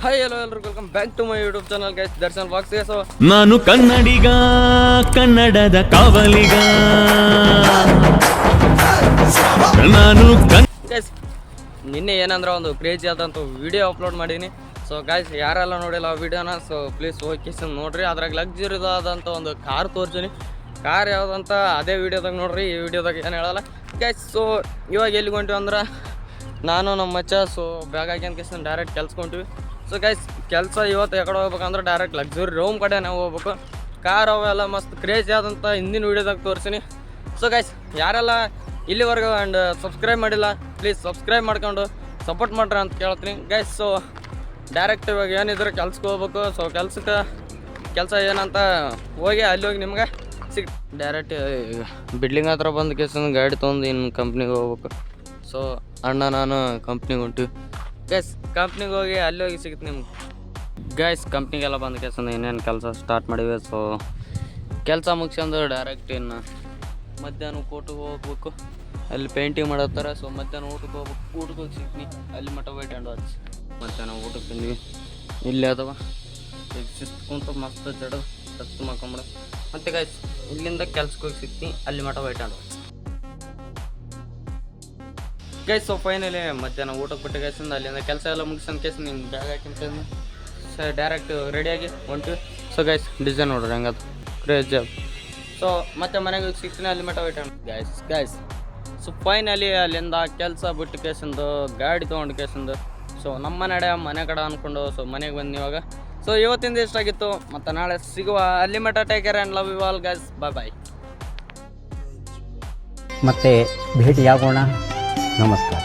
Hi hello ಎಲ್ಲರೂ welcome back to my YouTube channel guys Darshan box. So ನಾನು ಕನ್ನಡಿಗ, ಕನ್ನಡದ ಕಾವಲಿಗ. ನಾನು ಗೈಸ್ ನಿನ್ನೆ ಏನಂದ್ರೆ ಒಂದು ಕ್ರೇಜಿ ಆದಂಥ ವಿಡಿಯೋ ಅಪ್ಲೋಡ್ ಮಾಡೀನಿ. ಸೊ ಗೈಸ್ ಯಾರೆಲ್ಲ ನೋಡಿಲ್ಲ ಆ ವಿಡಿಯೋನ, ಸೊ ಪ್ಲೀಸ್ ಹೋಗಿ ನೋಡ್ರಿ. ಅದ್ರಾಗ ಲಕ್ಸುರಿದಾದಂಥ ಒಂದು ಕಾರ್ ತೋರಿಸ್ತೀನಿ. ಕಾರ್ ಯಾವುದಂತ ಅದೇ ವಿಡಿಯೋದಾಗ ನೋಡ್ರಿ, ಈ ವಿಡಿಯೋದಾಗ ಏನು ಹೇಳಲ್ಲ ಗೈಸ್. ಸೊ ಇವಾಗ ಎಲ್ಲಿಗೆ ಹೊಂಟಿವಿ ಅಂದ್ರೆ ನಾನು ನಮ್ಮ ಮಚ್ಚ ಸೊ ಬ್ಯಾಗ್ ಹಾಕ್ಯಂತ ಡೈರೆಕ್ಟ್ ಕೆಲ್ಸ್ಕೊಂತೀವಿ. ಸೊ ಗೈಸ್ ಕೆಲಸ ಇವತ್ತು ಯಾಕಡೆ ಹೋಗ್ಬೇಕಂದ್ರೆ ಡೈರೆಕ್ಟ್ ಲಕ್ಸುರಿ ರೂಮ್ ಕಡೆ ನಾವು ಹೋಗ್ಬೇಕು. ಕಾರ್ ಅವೆಲ್ಲ ಮಸ್ತ್ ಕ್ರೇಜಿ ಆದಂಥ ಹಿಂದಿನ ವೀಡಿಯೋದಾಗ ತೋರಿಸ್ತೀನಿ. ಸೊ ಗೈಸ್ ಯಾರೆಲ್ಲ ಇಲ್ಲಿವರೆಗೂ ಆ್ಯಂಡ್ ಸಬ್ಸ್ಕ್ರೈಬ್ ಮಾಡಿಲ್ಲ ಪ್ಲೀಸ್ ಸಬ್ಸ್ಕ್ರೈಬ್ ಮಾಡ್ಕೊಂಡು ಸಪೋರ್ಟ್ ಮಾಡ್ರಿ ಅಂತ ಕೇಳ್ತೀನಿ ಗೈಸ್. ಸೊ ಡೈರೆಕ್ಟ್ ಇವಾಗ ಏನಿದ್ರೆ ಕೆಲ್ಸಕ್ಕೆ ಹೋಗ್ಬೇಕು. ಸೊ ಕೆಲಸ ಏನಂತ ಹೋಗಿ ಅಲ್ಲಿ ಹೋಗಿ ನಿಮ್ಗೆ ಡೈರೆಕ್ಟ್ ಬಿಲ್ಡಿಂಗ್ ಹತ್ರ ಬಂದು ಕೇಸ ಗಾಡಿ ತೊಗೊಂಡು ಇನ್ನು ಕಂಪ್ನಿಗೆ ಹೋಗ್ಬೇಕು. ಸೊ ಅಣ್ಣ ನಾನು ಕಂಪ್ನಿಗೆ ಹೊಂಟಿವಿ ಗೈಸ್. ಕಂಪ್ನಿಗೆ ಹೋಗಿ ಅಲ್ಲಿ ಹೋಗಿ ಸಿಗುತ್ತೆ ನಿಮ್ಗೆ ಗೈಸ್. ಕಂಪ್ನಿಗೆಲ್ಲ ಬಂದು ಕೇಸಂದು ಇನ್ನೇನು ಕೆಲಸ ಸ್ಟಾರ್ಟ್ ಮಾಡಿವೆ. ಸೊ ಕೆಲಸ ಮುಗಿಸ್ಕೊಂಡು ಡೈರೆಕ್ಟ್ ಇನ್ನು ಮಧ್ಯಾಹ್ನ ಊಟಕ್ಕೆ ಹೋಗ್ಬೇಕು. ಅಲ್ಲಿ ಪೇಂಟಿಂಗ್ ಮಾಡತ್ತಾರೆ. ಸೊ ಮಧ್ಯಾಹ್ನ ಊಟಕ್ಕೆ ಹೋಗಿ ಸಿಗ್ತೀನಿ. ಅಲ್ಲಿ ಮಟ್ಟ ವೇಟ್ ಆ್ಯಂಡ್ ವಾಚ್. ಮಧ್ಯಾಹ್ನ ಊಟಕ್ಕೆ ತಿಂದ್ವಿ ಇಲ್ಲಿ ಅಥವಾ ಈಗ ಶಿಸ್ತು ಕುಂತು ಮಸ್ತ್ ಜಡ ಸತ್ತು ಮಾಡ್ಕೊಂಬಿಡ. ಮತ್ತು ಗೈಸ್ ಇಲ್ಲಿಂದ ಕೆಲ್ಸಕ್ಕೆ ಹೋಗಿ ಸಿಗ್ತೀನಿ. ಅಲ್ಲಿ ಮಟ್ಟ wait and watch guys. So finally ಮಧ್ಯಾಹ್ನ ಊಟಕ್ಕೆ ಬಿಟ್ಟು ಗೈಸಿಂದ ಅಲ್ಲಿಂದ ಕೆಲಸ ಎಲ್ಲ ಮುಗಿಸೋದು ಕೇಸ್ ನಿಮ್ಗೆ ಬ್ಯಾಗ್ ಹಾಕಿಂತ ಡೈರೆಕ್ಟ್ ರೆಡಿಯಾಗಿ ಹೊಂಟಿವಿ. ಸೊ ಗೈಸ್ ಡಿಸೈನ್ ನೋಡ್ರಿ ಹೆಂಗದು ಕ್ರೇಜ್ ಜಾಬ್. ಸೊ ಮತ್ತೆ ಮನೆಗೆ ಹೋಗಿ ಸಿಗ್ತೀನಿ. ಅಲ್ಲಿ ಮಟ್ಟ wait and guys. So finally ಅಲ್ಲಿಂದ ಕೆಲಸ ಬಿಟ್ಟು ಕೇಸಿಂದು ಗಾಡಿ ತೊಗೊಂಡು ಕೇಸಿಂದು ಸೊ ನಮ್ಮ ಮನೆ ಕಡೆ ಅಂದ್ಕೊಂಡು ಸೊ ಮನೆಗೆ ಬಂದು ಇವಾಗ. ಸೊ ಇವತ್ತಿಂದ ಇಷ್ಟಾಗಿತ್ತು. ಮತ್ತು ನಾಳೆ ಸಿಗುವ. ಅಲ್ಲಿ ಮಟ್ಟ take care and love you all guys. Bye. ಮತ್ತೆ ಭೇಟಿಯಾಗೋಣ. ನಮಸ್ಕಾರ.